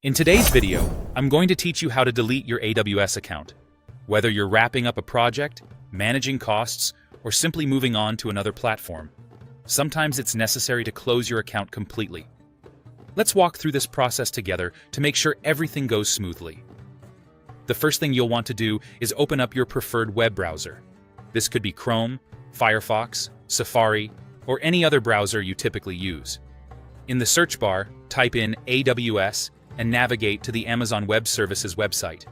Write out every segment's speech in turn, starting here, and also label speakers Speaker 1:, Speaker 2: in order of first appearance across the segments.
Speaker 1: In today's video, I'm going to teach you how to delete your AWS account. Whether you're wrapping up a project, managing costs, or simply moving on to another platform, sometimes it's necessary to close your account completely. Let's walk through this process together to make sure everything goes smoothly. The first thing you'll want to do is open up your preferred web browser. This could be Chrome, Firefox, Safari, or any other browser you typically use. In the search bar, type in AWS and navigate to the Amazon Web Services website.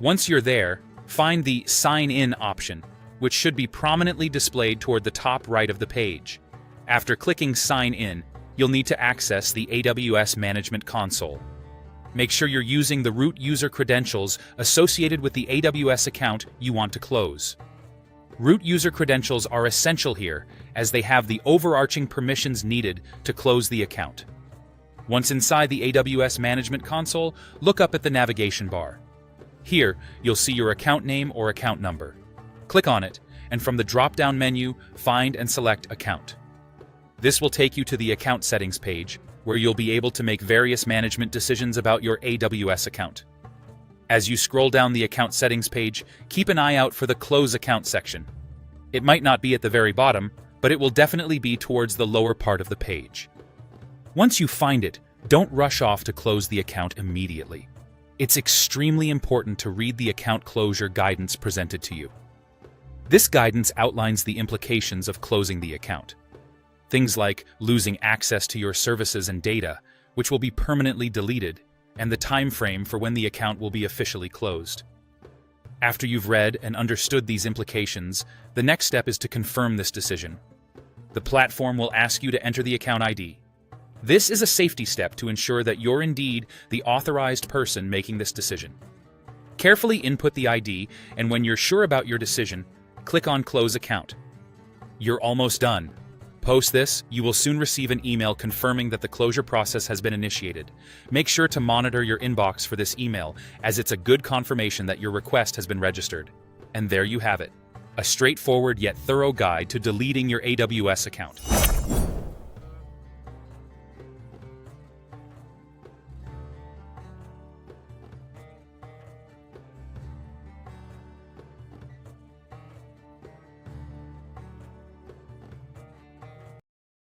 Speaker 1: Once you're there, find the Sign In option, which should be prominently displayed toward the top right of the page. After clicking Sign In, you'll need to access the AWS Management Console. Make sure you're using the root user credentials associated with the AWS account you want to close. Root user credentials are essential here, as they have the overarching permissions needed to close the account. Once inside the AWS Management Console, look up at the navigation bar. Here, you'll see your account name or account number. Click on it, and from the drop-down menu, find and select Account. This will take you to the Account Settings page, where you'll be able to make various management decisions about your AWS account. As you scroll down the Account Settings page, keep an eye out for the Close Account section. It might not be at the very bottom, but it will definitely be towards the lower part of the page. Once you find it, don't rush off to close the account immediately. It's extremely important to read the account closure guidance presented to you. This guidance outlines the implications of closing the account. Things like losing access to your services and data, which will be permanently deleted, and the time frame for when the account will be officially closed. After you've read and understood these implications, the next step is to confirm this decision. The platform will ask you to enter the account ID. This is a safety step to ensure that you're indeed the authorized person making this decision. Carefully input the ID, and when you're sure about your decision, click on Close Account. You're almost done. Post this, you will soon receive an email confirming that the closure process has been initiated. Make sure to monitor your inbox for this email, as it's a good confirmation that your request has been registered. And there you have it, a straightforward yet thorough guide to deleting your AWS account.